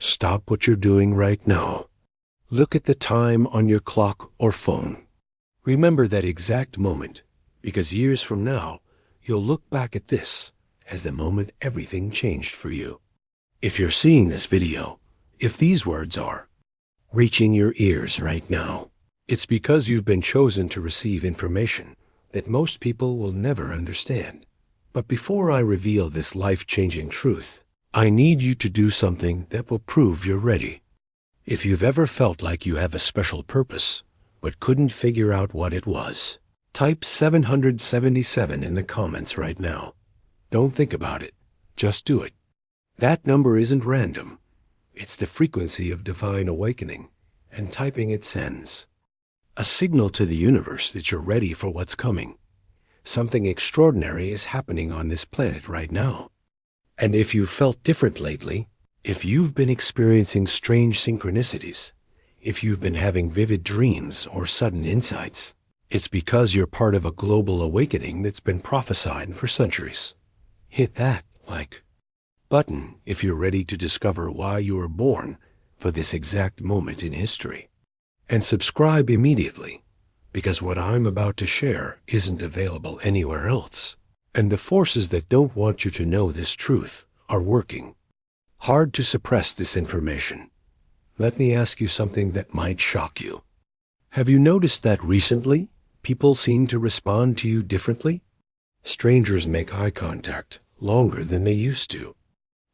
Stop what you're doing right now. Look at the time on your clock or phone. Remember that exact moment, because years from now, you'll look back at this as the moment everything changed for you. If you're seeing this video, if these words are reaching your ears right now, it's because you've been chosen to receive information that most people will never understand. But before I reveal this life-changing truth, I need you to do something that will prove you're ready. If you've ever felt like you have a special purpose, but couldn't figure out what it was, type 777 in the comments right now. Don't think about it. Just do it. That number isn't random. It's the frequency of divine awakening, and typing it sends a signal to the universe that you're ready for what's coming. Something extraordinary is happening on this planet right now. And if you've felt different lately, if you've been experiencing strange synchronicities, if you've been having vivid dreams or sudden insights, it's because you're part of a global awakening that's been prophesied for centuries. Hit that like button if you're ready to discover why you were born for this exact moment in history. And subscribe immediately, because what I'm about to share isn't available anywhere else. And the forces that don't want you to know this truth are working hard to suppress this information. Let me ask you something that might shock you. Have you noticed that recently people seem to respond to you differently? Strangers make eye contact longer than they used to.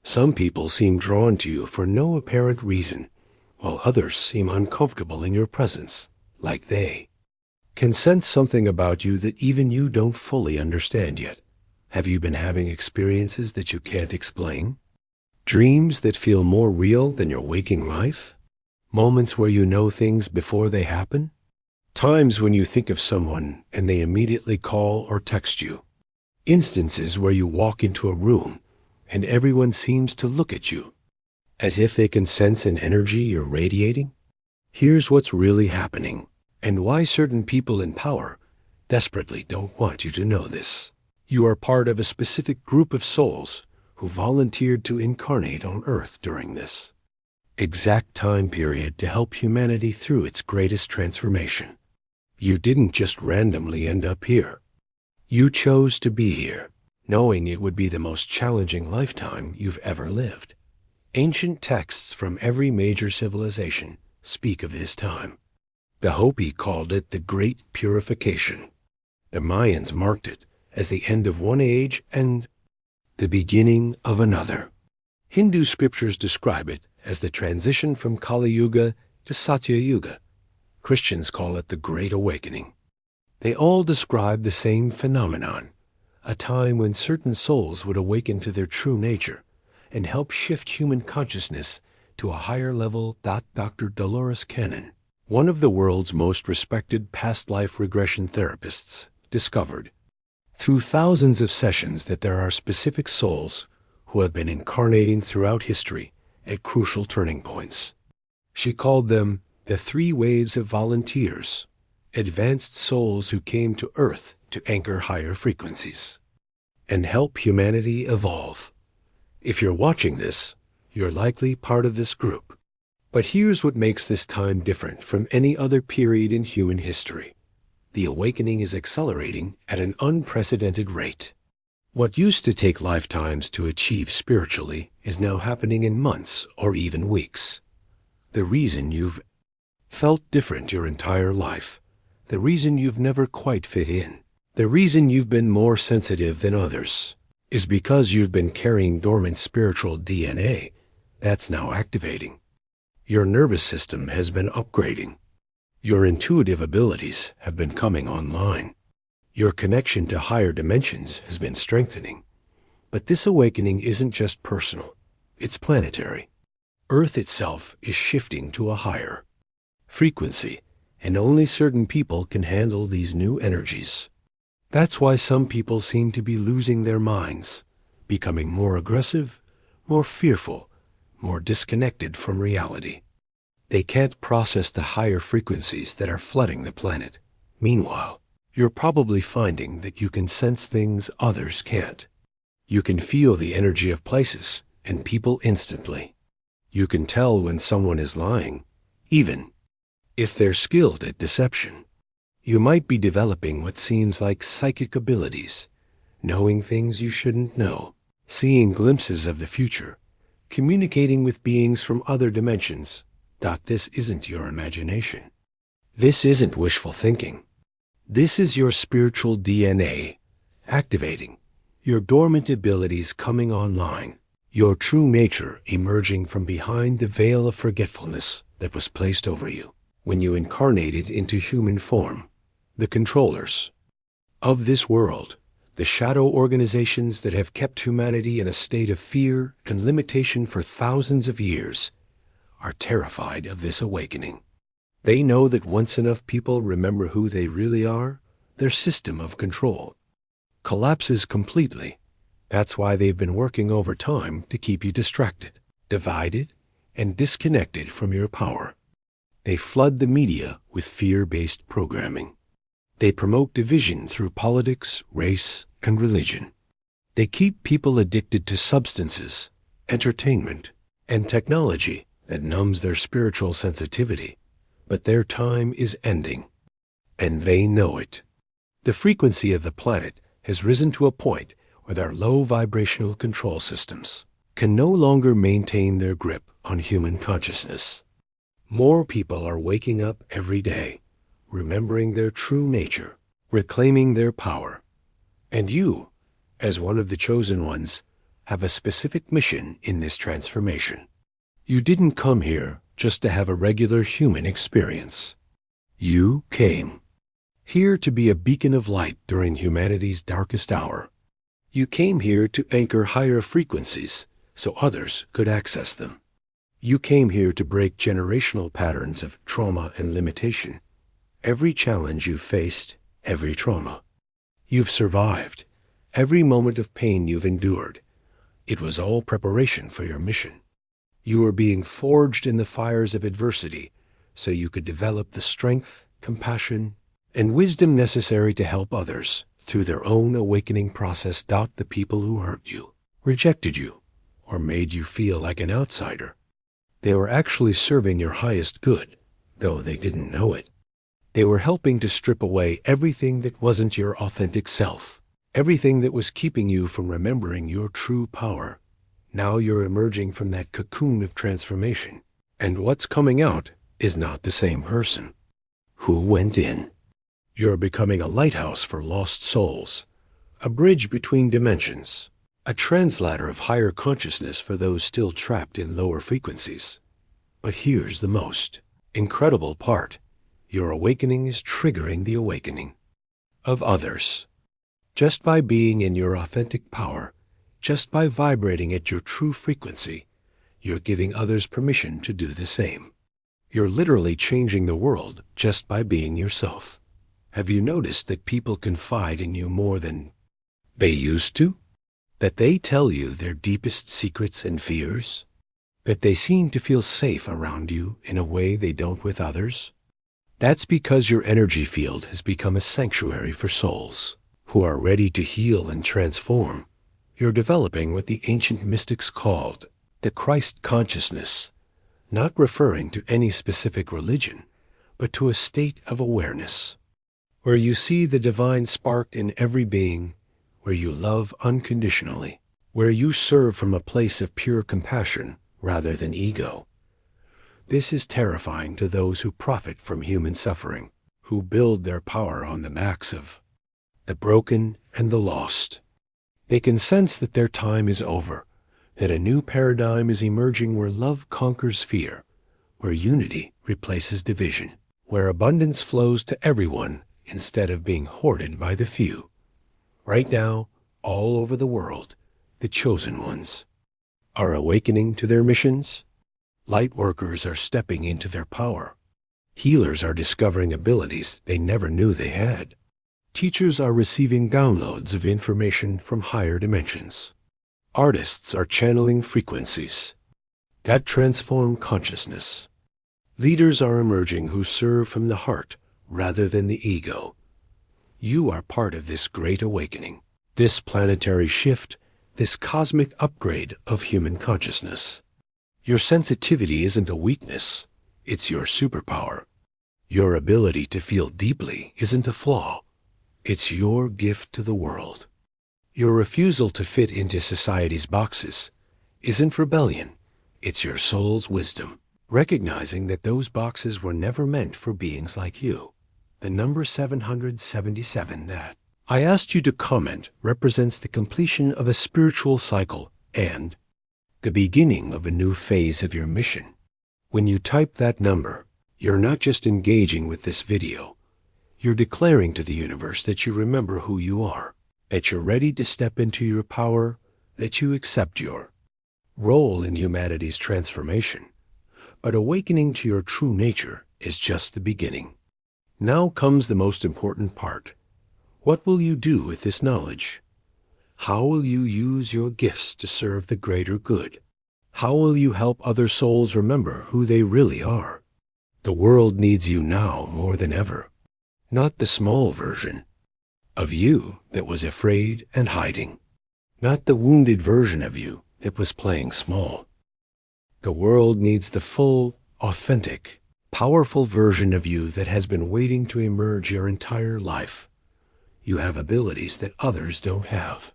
Some people seem drawn to you for no apparent reason, while others seem uncomfortable in your presence, like they can sense something about you that even you don't fully understand yet. Have you been having experiences that you can't explain? Dreams that feel more real than your waking life? Moments where you know things before they happen? Times when you think of someone and they immediately call or text you? Instances where you walk into a room and everyone seems to look at you, as if they can sense an energy you're radiating? Here's what's really happening, and why certain people in power desperately don't want you to know this. You are part of a specific group of souls who volunteered to incarnate on Earth during this exact time period to help humanity through its greatest transformation. You didn't just randomly end up here. You chose to be here, knowing it would be the most challenging lifetime you've ever lived. Ancient texts from every major civilization speak of this time. The Hopi called it the Great Purification. The Mayans marked it as the end of one age and the beginning of another. Hindu scriptures describe it as the transition from Kali Yuga to Satya Yuga. Christians call it the Great Awakening. They all describe the same phenomenon, a time when certain souls would awaken to their true nature and help shift human consciousness to a higher level. Dr. Dolores Cannon, one of the world's most respected past life regression therapists, discovered through thousands of sessions that there are specific souls who have been incarnating throughout history at crucial turning points. She called them the 3 waves of volunteers, advanced souls who came to Earth to anchor higher frequencies and help humanity evolve. If you're watching this, you're likely part of this group. But here's what makes this time different from any other period in human history. The awakening is accelerating at an unprecedented rate. What used to take lifetimes to achieve spiritually is now happening in months or even weeks. The reason you've felt different your entire life, the reason you've never quite fit in, the reason you've been more sensitive than others, is because you've been carrying dormant spiritual DNA that's now activating. Your nervous system has been upgrading. Your intuitive abilities have been coming online. Your connection to higher dimensions has been strengthening. But this awakening isn't just personal, it's planetary. Earth itself is shifting to a higher frequency, and only certain people can handle these new energies. That's why some people seem to be losing their minds, becoming more aggressive, more fearful, more disconnected from reality. They can't process the higher frequencies that are flooding the planet. Meanwhile, you're probably finding that you can sense things others can't. You can feel the energy of places and people instantly. You can tell when someone is lying, even if they're skilled at deception. You might be developing what seems like psychic abilities, knowing things you shouldn't know, seeing glimpses of the future, communicating with beings from other dimensions. This isn't your imagination. This isn't wishful thinking. This is your spiritual DNA activating, your dormant abilities coming online, your true nature emerging from behind the veil of forgetfulness that was placed over you when you incarnated into human form. The controllers of this world, the shadow organizations that have kept humanity in a state of fear and limitation for thousands of years, are terrified of this awakening. They know that once enough people remember who they really are, their system of control collapses completely. That's why they've been working overtime to keep you distracted, divided, and disconnected from your power. They flood the media with fear-based programming. They promote division through politics, race, and religion. They keep people addicted to substances, entertainment, and technology that numbs their spiritual sensitivity. But their time is ending, and they know it. The frequency of the planet has risen to a point where their low vibrational control systems can no longer maintain their grip on human consciousness. More people are waking up every day, remembering their true nature, reclaiming their power. And you, as one of the chosen ones, have a specific mission in this transformation. You didn't come here just to have a regular human experience. You came here to be a beacon of light during humanity's darkest hour. You came here to anchor higher frequencies so others could access them. You came here to break generational patterns of trauma and limitation. Every challenge you've faced, every trauma you've survived, every moment of pain you've endured, it was all preparation for your mission. You were being forged in the fires of adversity so you could develop the strength, compassion, and wisdom necessary to help others through their own awakening process. The people who hurt you, rejected you, or made you feel like an outsider, they were actually serving your highest good, though they didn't know it. They were helping to strip away everything that wasn't your authentic self, everything that was keeping you from remembering your true power. Now you're emerging from that cocoon of transformation, and what's coming out is not the same person who went in. You're becoming a lighthouse for lost souls, a bridge between dimensions, a translator of higher consciousness for those still trapped in lower frequencies. But here's the most incredible part. Your awakening is triggering the awakening of others. Just by being in your authentic power, just by vibrating at your true frequency, you're giving others permission to do the same. You're literally changing the world just by being yourself. Have you noticed that people confide in you more than they used to? That they tell you their deepest secrets and fears? That they seem to feel safe around you in a way they don't with others? That's because your energy field has become a sanctuary for souls who are ready to heal and transform. You're developing what the ancient mystics called the Christ consciousness, not referring to any specific religion, but to a state of awareness, where you see the divine spark in every being, where you love unconditionally, where you serve from a place of pure compassion rather than ego. This is terrifying to those who profit from human suffering, who build their power on the backs of the broken and the lost. They can sense that their time is over, that a new paradigm is emerging where love conquers fear, where unity replaces division, where abundance flows to everyone instead of being hoarded by the few. Right now, all over the world, the chosen ones are awakening to their missions. Lightworkers are stepping into their power. Healers are discovering abilities they never knew they had. Teachers are receiving downloads of information from higher dimensions. Artists are channeling frequencies that transform consciousness. Leaders are emerging who serve from the heart rather than the ego. You are part of this great awakening, this planetary shift, this cosmic upgrade of human consciousness. Your sensitivity isn't a weakness, it's your superpower. Your ability to feel deeply isn't a flaw, it's your gift to the world. Your refusal to fit into society's boxes isn't rebellion, it's your soul's wisdom. Recognizing that those boxes were never meant for beings like you. The number 777 that I asked you to comment represents the completion of a spiritual cycle and the beginning of a new phase of your mission. When you type that number, you're not just engaging with this video. You're declaring to the universe that you remember who you are, that you're ready to step into your power, that you accept your role in humanity's transformation. But awakening to your true nature is just the beginning. Now comes the most important part. What will you do with this knowledge? How will you use your gifts to serve the greater good? How will you help other souls remember who they really are? The world needs you now more than ever. Not the small version of you that was afraid and hiding. Not the wounded version of you that was playing small. The world needs the full, authentic, powerful version of you that has been waiting to emerge your entire life. You have abilities that others don't have.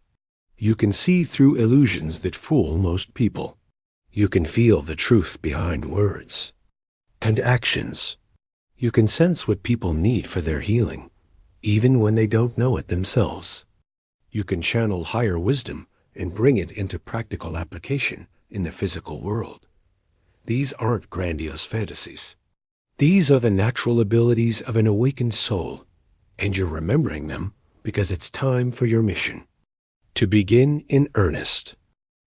You can see through illusions that fool most people. You can feel the truth behind words and actions. You can sense what people need for their healing, even when they don't know it themselves. You can channel higher wisdom and bring it into practical application in the physical world. These aren't grandiose fantasies. These are the natural abilities of an awakened soul, and you're remembering them because it's time for your mission to begin in earnest.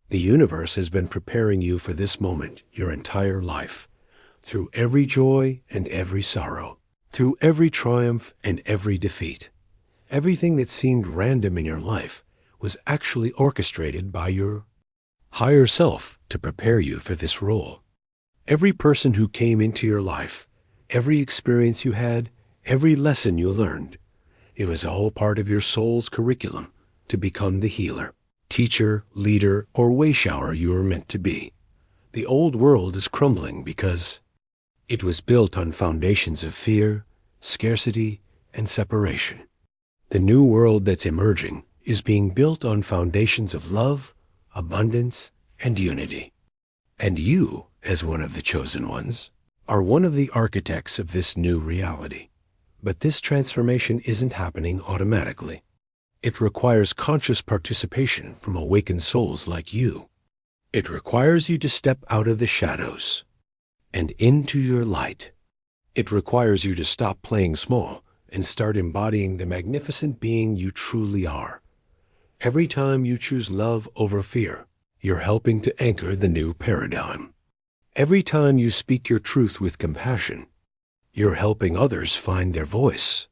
The universe has been preparing you for this moment your entire life, through every joy and every sorrow, through every triumph and every defeat. Everything that seemed random in your life was actually orchestrated by your higher self to prepare you for this role. Every person who came into your life, every experience you had, every lesson you learned, it was all part of your soul's curriculum to become the healer, teacher, leader, or way-shower you were meant to be. The old world is crumbling because it was built on foundations of fear, scarcity, and separation. The new world that's emerging is being built on foundations of love, abundance, and unity. And you, as one of the chosen ones, are one of the architects of this new reality. But this transformation isn't happening automatically. It requires conscious participation from awakened souls like you. It requires you to step out of the shadows and into your light. It requires you to stop playing small and start embodying the magnificent being you truly are. Every time you choose love over fear, you're helping to anchor the new paradigm. Every time you speak your truth with compassion, you're helping others find their voice.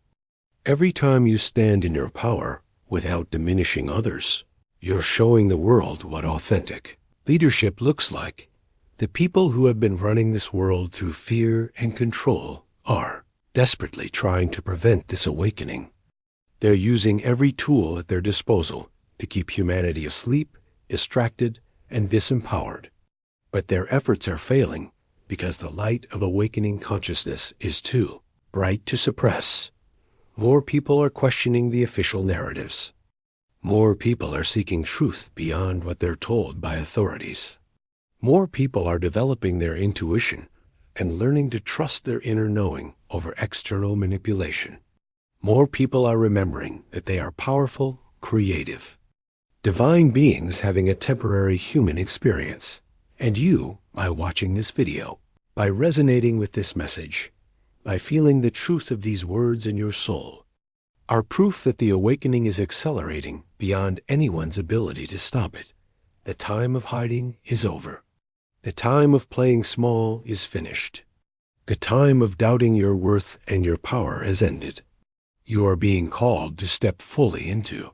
Every time you stand in your power without diminishing others, you're showing the world what authentic leadership looks like. The people who have been running this world through fear and control are desperately trying to prevent this awakening. They're using every tool at their disposal to keep humanity asleep, distracted, and disempowered. But their efforts are failing because the light of awakening consciousness is too bright to suppress. More people are questioning the official narratives. More people are seeking truth beyond what they're told by authorities. More people are developing their intuition and learning to trust their inner knowing over external manipulation. More people are remembering that they are powerful, creative, divine beings having a temporary human experience. And you, by watching this video, by resonating with this message, by feeling the truth of these words in your soul, are proof that the awakening is accelerating beyond anyone's ability to stop it. The time of hiding is over. The time of playing small is finished. The time of doubting your worth and your power has ended. You are being called to step fully into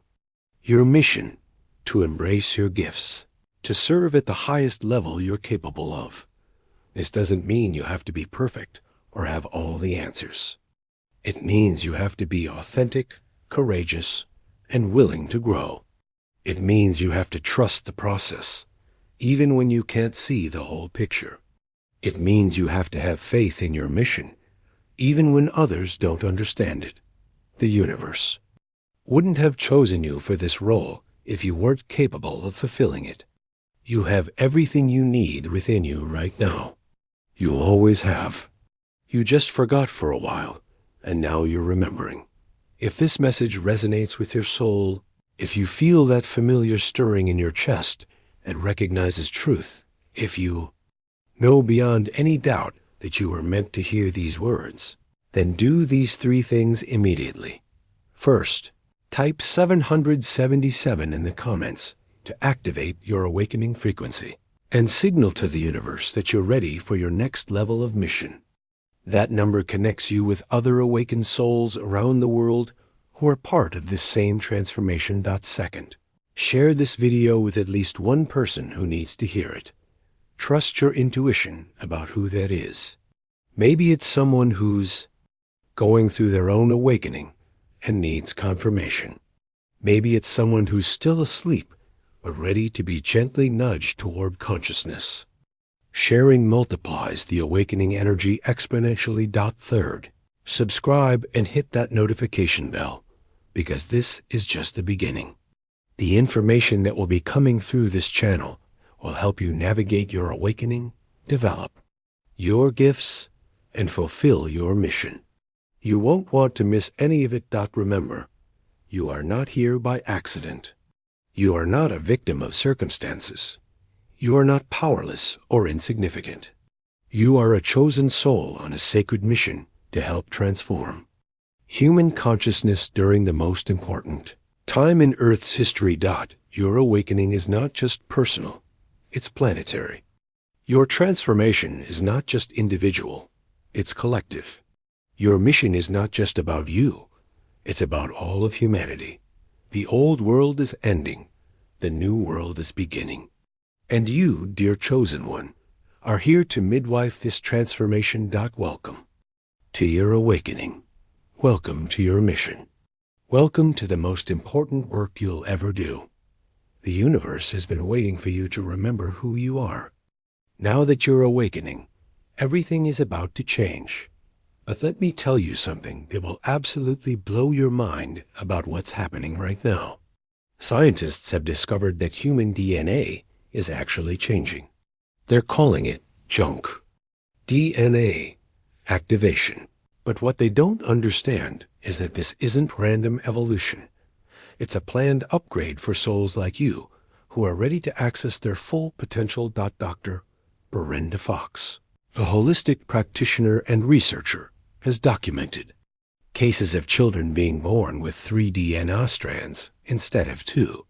your mission, to embrace your gifts, to serve at the highest level you're capable of. This doesn't mean you have to be perfect or have all the answers. It means you have to be authentic, courageous, and willing to grow. It means you have to trust the process, even when you can't see the whole picture. It means you have to have faith in your mission, even when others don't understand it. The universe wouldn't have chosen you for this role if you weren't capable of fulfilling it. You have everything you need within you right now. You always have. You just forgot for a while, and now you're remembering. If this message resonates with your soul, if you feel that familiar stirring in your chest and recognizes truth, if you know beyond any doubt that you were meant to hear these words, then do these 3 things immediately. First, type 777 in the comments to activate your awakening frequency and signal to the universe that you're ready for your next level of mission. That number connects you with other awakened souls around the world who are part of this same transformation. Second, share this video with at least one person who needs to hear it. Trust your intuition about who that is. Maybe it's someone who's going through their own awakening and needs confirmation. Maybe it's someone who's still asleep but ready to be gently nudged toward consciousness. Sharing multiplies the awakening energy exponentially. Third, subscribe and hit that notification bell, because this is just the beginning. The information that will be coming through this channel will help you navigate your awakening, develop your gifts, and fulfill your mission. You won't want to miss any of it. Remember, you are not here by accident. You are not a victim of circumstances. You are not powerless or insignificant. You are a chosen soul on a sacred mission to help transform human consciousness during the most important time in Earth's history. Your awakening is not just personal, it's planetary. Your transformation is not just individual, it's collective. Your mission is not just about you, it's about all of humanity. The old world is ending, the new world is beginning. And you, dear chosen one, are here to midwife this transformation. Welcome to your awakening. Welcome to your mission. Welcome to the most important work you'll ever do. The universe has been waiting for you to remember who you are. Now that you're awakening, everything is about to change. But let me tell you something that will absolutely blow your mind about what's happening right now. Scientists have discovered that human DNA is actually changing. They're calling it Jung, DNA activation. But what they don't understand is that this isn't random evolution. It's a planned upgrade for souls like you who are ready to access their full potential. Dr. Brenda Fox, a holistic practitioner and researcher, has documented cases of children being born with 3 DNA strands instead of 2.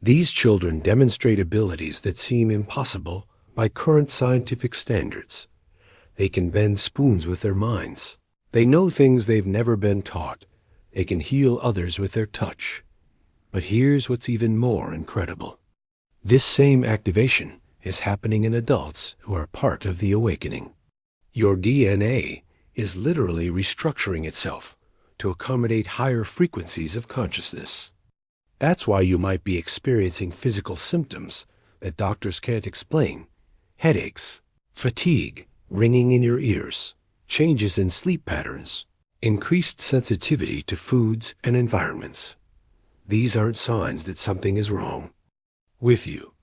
These children demonstrate abilities that seem impossible by current scientific standards. They can bend spoons with their minds. They know things they've never been taught. They can heal others with their touch. But here's what's even more incredible. This same activation is happening in adults who are part of the awakening. Your DNA is literally restructuring itself to accommodate higher frequencies of consciousness. That's why you might be experiencing physical symptoms that doctors can't explain. Headaches, fatigue, ringing in your ears, changes in sleep patterns, increased sensitivity to foods and environments. These aren't signs that something is wrong with you.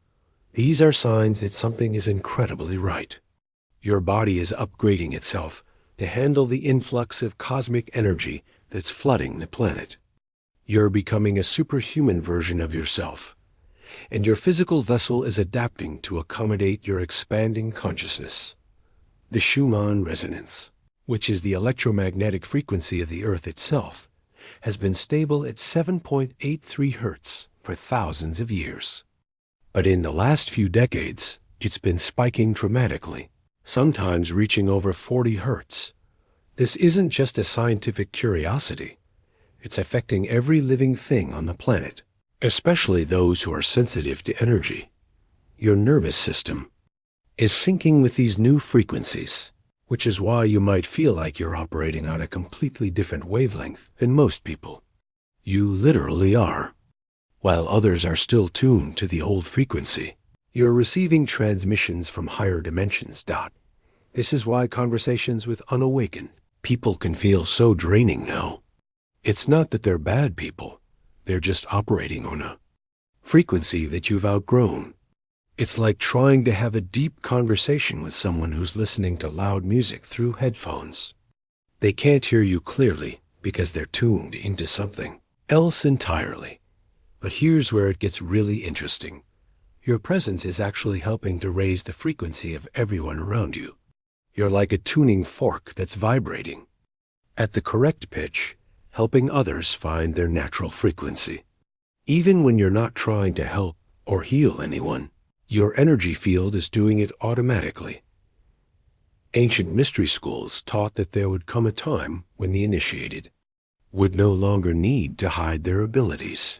These are signs that something is incredibly right. Your body is upgrading itself to handle the influx of cosmic energy that's flooding the planet. You're becoming a superhuman version of yourself, and your physical vessel is adapting to accommodate your expanding consciousness. The Schumann resonance, which is the electromagnetic frequency of the Earth itself, has been stable at 7.83 Hertz for thousands of years. But in the last few decades, it's been spiking dramatically, sometimes reaching over 40 Hertz. This isn't just a scientific curiosity. It's affecting every living thing on the planet, especially those who are sensitive to energy. Your nervous system is syncing with these new frequencies, which is why you might feel like you're operating on a completely different wavelength than most people. You literally are. While others are still tuned to the old frequency, You're receiving transmissions from higher dimensions. This is why conversations with unawakened people can feel so draining now. It's not that they're bad people. They're just operating on a frequency that you've outgrown. It's like trying to have a deep conversation with someone who's listening to loud music through headphones. They can't hear you clearly because they're tuned into something else entirely. But here's where it gets really interesting. Your presence is actually helping to raise the frequency of everyone around you. You're like a tuning fork that's vibrating at the correct pitch, helping others find their natural frequency. Even when you're not trying to help or heal anyone, your energy field is doing it automatically. Ancient mystery schools taught that there would come a time when the initiated would no longer need to hide their abilities.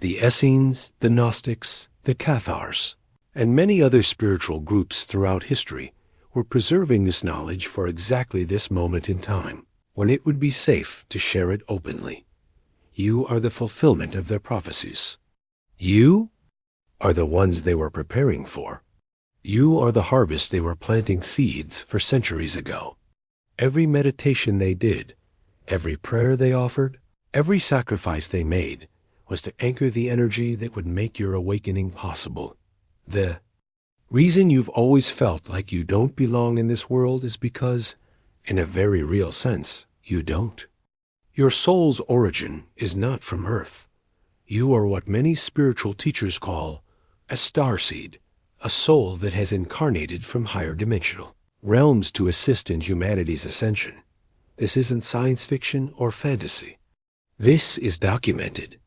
The Essenes, the Gnostics, the Cathars, and many other spiritual groups throughout history were preserving this knowledge for exactly this moment in time, when it would be safe to share it openly. You are the fulfillment of their prophecies. You are the ones they were preparing for. You are the harvest they were planting seeds for centuries ago. Every meditation they did, every prayer they offered, every sacrifice they made was to anchor the energy that would make your awakening possible. The reason you've always felt like you don't belong in this world is because, in a very real sense, you don't. Your soul's origin is not from Earth. You are what many spiritual teachers call a starseed, a soul that has incarnated from higher dimensional realms to assist in humanity's ascension. This isn't science fiction or fantasy. This is documented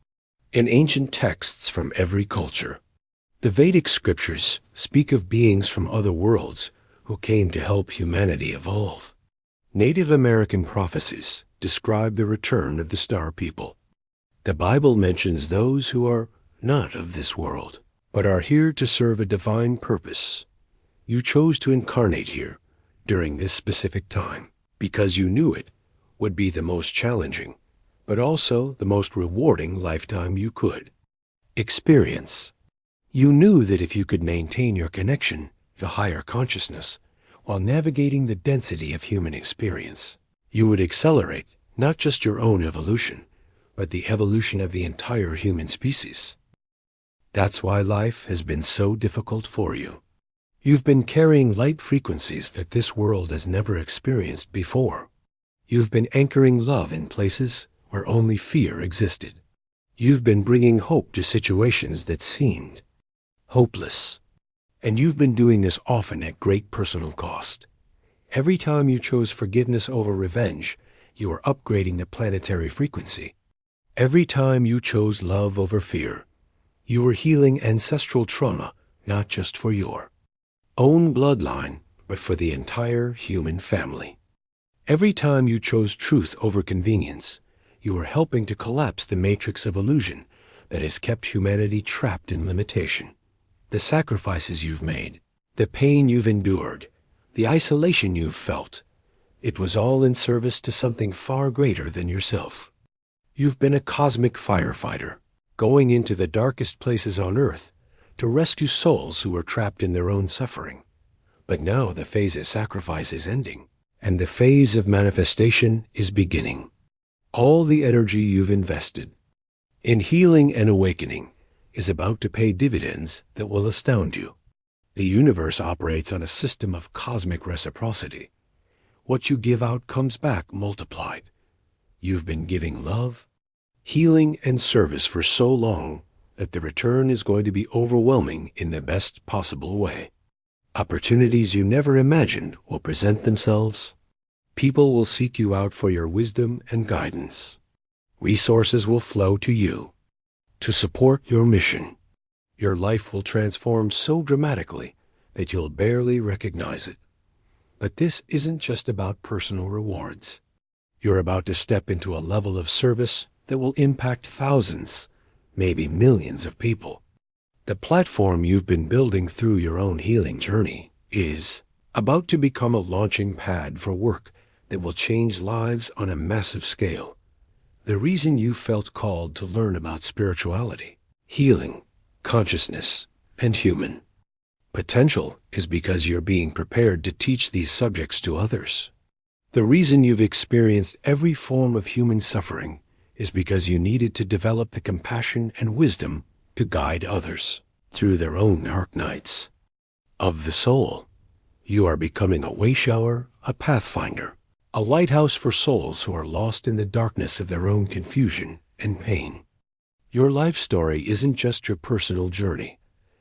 in ancient texts from every culture. The Vedic scriptures speak of beings from other worlds who came to help humanity evolve. Native American prophecies describe the return of the star people. The Bible mentions those who are not of this world, but are here to serve a divine purpose. You chose to incarnate here during this specific time because you knew it would be the most challenging, but also the most rewarding lifetime you could experience. You knew that if you could maintain your connection to higher consciousness while navigating the density of human experience, you would accelerate not just your own evolution, but the evolution of the entire human species. That's why life has been so difficult for you. You've been carrying light frequencies that this world has never experienced before. You've been anchoring love in places where only fear existed. You've been bringing hope to situations that seemed hopeless. And you've been doing this often at great personal cost. Every time you chose forgiveness over revenge, you were upgrading the planetary frequency. Every time you chose love over fear, you were healing ancestral trauma, not just for your own bloodline, but for the entire human family. Every time you chose truth over convenience, you were helping to collapse the matrix of illusion that has kept humanity trapped in limitation. The sacrifices you've made, the pain you've endured, the isolation you've felt, it was all in service to something far greater than yourself. You've been a cosmic firefighter, going into the darkest places on Earth to rescue souls who were trapped in their own suffering. But now the phase of sacrifice is ending, and the phase of manifestation is beginning. All the energy you've invested in healing and awakening is about to pay dividends that will astound you. The universe operates on a system of cosmic reciprocity. What you give out comes back multiplied. You've been giving love, healing, and service for so long that the return is going to be overwhelming in the best possible way. Opportunities you never imagined will present themselves. People will seek you out for your wisdom and guidance. Resources will flow to you to support your mission. Your life will transform so dramatically that you'll barely recognize it. But this isn't just about personal rewards. You're about to step into a level of service that will impact thousands, maybe millions of people. The platform you've been building through your own healing journey is about to become a launching pad for work that will change lives on a massive scale. The reason you felt called to learn about spirituality, healing, consciousness, and human Potential is because you're being prepared to teach these subjects to others. The reason you've experienced every form of human suffering is because you needed to develop the compassion and wisdom to guide others through their own dark nights. Of the soul, you are becoming a wayshower, a pathfinder, a lighthouse for souls who are lost in the darkness of their own confusion and pain. Your life story isn't just your personal journey.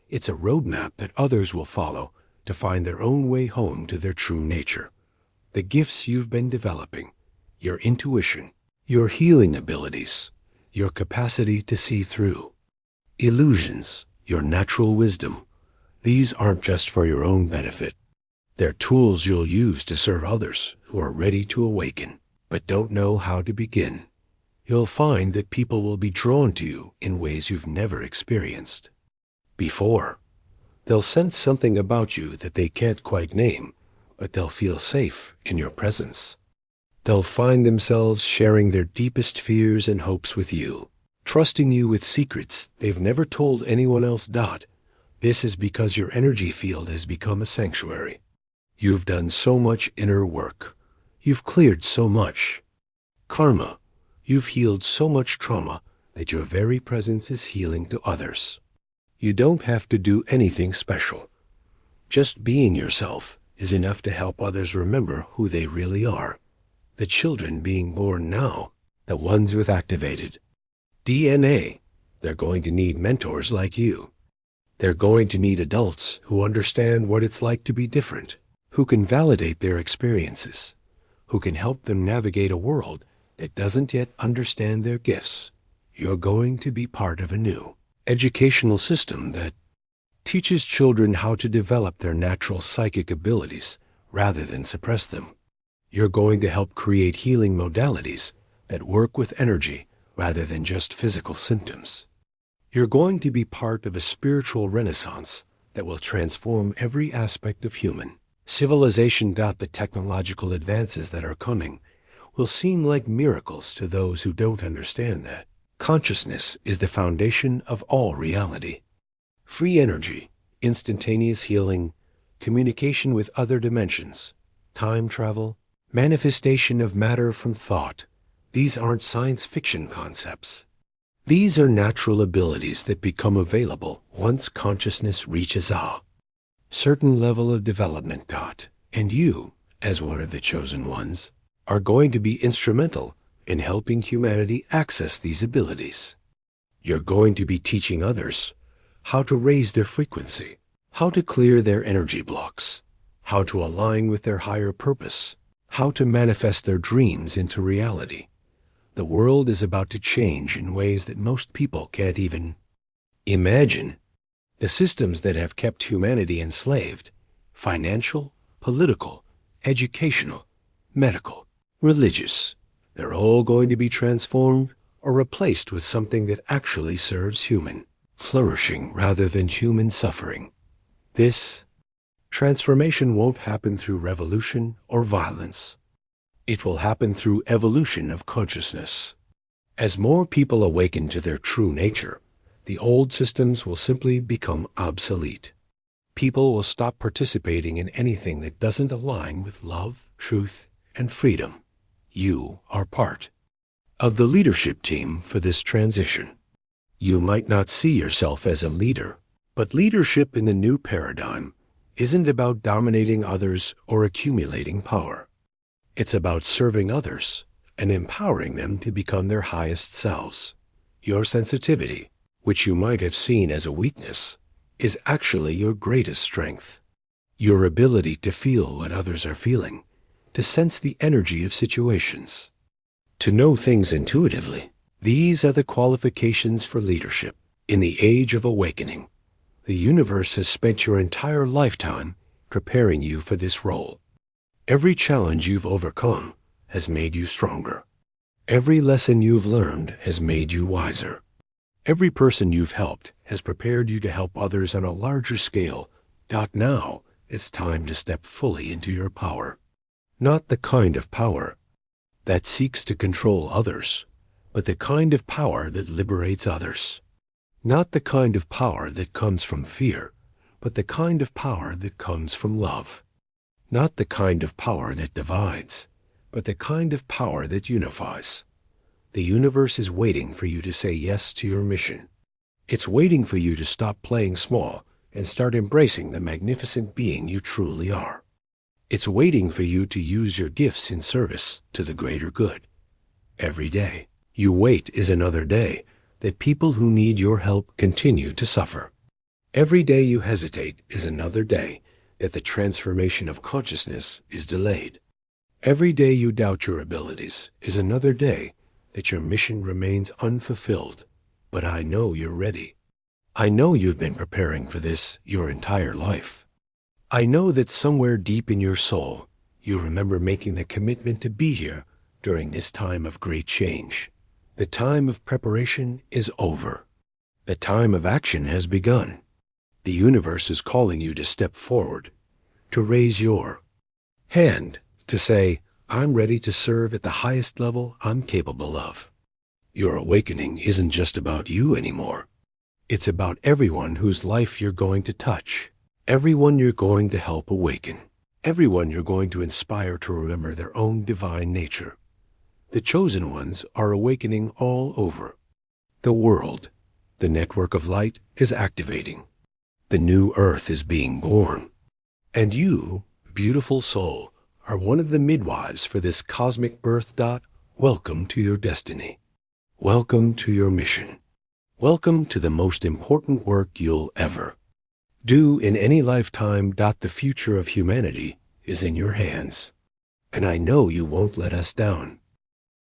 It's a roadmap that others will follow to find their own way home to their true nature. The gifts you've been developing, your intuition, your healing abilities, your capacity to see through illusions, your natural wisdom, these aren't just for your own benefit. They're tools you'll use to serve others who are ready to awaken, but don't know how to begin. You'll find that people will be drawn to you in ways you've never experienced before. They'll sense something about you that they can't quite name, but they'll feel safe in your presence. They'll find themselves sharing their deepest fears and hopes with you, trusting you with secrets they've never told anyone else. This is because your energy field has become a sanctuary. You've done so much inner work. You've cleared so much karma. You've healed so much trauma that your very presence is healing to others. You don't have to do anything special. Just being yourself is enough to help others remember who they really are. The children being born now, the ones with activated DNA, they're going to need mentors like you. They're going to need adults who understand what it's like to be different, who can validate their experiences, who can help them navigate a world that doesn't yet understand their gifts. You're going to be part of a new educational system that teaches children how to develop their natural psychic abilities rather than suppress them. You're going to help create healing modalities that work with energy rather than just physical symptoms. You're going to be part of a spiritual renaissance that will transform every aspect of human civilization. The technological advances that are coming will seem like miracles to those who don't understand that consciousness is the foundation of all reality. Free energy, instantaneous healing, communication with other dimensions, time travel, manifestation of matter from thought. These aren't science fiction concepts. These are natural abilities that become available once consciousness reaches a certain level of development. And you, as one of the chosen ones, are going to be instrumental in helping humanity access these abilities. You're going to be teaching others how to raise their frequency, how to clear their energy blocks, how to align with their higher purpose, how to manifest their dreams into reality. The world is about to change in ways that most people can't even imagine. The systems that have kept humanity enslaved, financial, political, educational, medical, religious, they're all going to be transformed or replaced with something that actually serves human flourishing rather than human suffering. This transformation won't happen through revolution or violence. It will happen through evolution of consciousness. As more people awaken to their true nature, the old systems will simply become obsolete. People will stop participating in anything that doesn't align with love, truth, and freedom. You are part of the leadership team for this transition. You might not see yourself as a leader, but leadership in the new paradigm isn't about dominating others or accumulating power. It's about serving others and empowering them to become their highest selves. Your sensitivity, which you might have seen as a weakness, is actually your greatest strength. Your ability to feel what others are feeling, to sense the energy of situations, to know things intuitively. These are the qualifications for leadership. In the age of awakening, the universe has spent your entire lifetime preparing you for this role. Every challenge you've overcome has made you stronger. Every lesson you've learned has made you wiser. Every person you've helped has prepared you to help others on a larger scale. Now, it's time to step fully into your power. Not the kind of power that seeks to control others, but the kind of power that liberates others. Not the kind of power that comes from fear, but the kind of power that comes from love. Not the kind of power that divides, but the kind of power that unifies. The universe is waiting for you to say yes to your mission. It's waiting for you to stop playing small and start embracing the magnificent being you truly are. It's waiting for you to use your gifts in service to the greater good. Every day you wait is another day that people who need your help continue to suffer. Every day you hesitate is another day that the transformation of consciousness is delayed. Every day you doubt your abilities is another day that your mission remains unfulfilled. But I know you're ready. I know you've been preparing for this your entire life. I know that somewhere deep in your soul, you remember making the commitment to be here during this time of great change. The time of preparation is over. The time of action has begun. The universe is calling you to step forward, to raise your hand, to say, I'm ready to serve at the highest level I'm capable of. Your awakening isn't just about you anymore. It's about everyone whose life you're going to touch, everyone you're going to help awaken, everyone you're going to inspire to remember their own divine nature. The chosen ones are awakening all over. The world, the network of light, is activating. The new earth is being born. And you, beautiful soul, are one of the midwives for this cosmic birth. Welcome to your destiny. Welcome to your mission. Welcome to the most important work you'll ever do in any lifetime. The future of humanity is in your hands. And I know you won't let us down.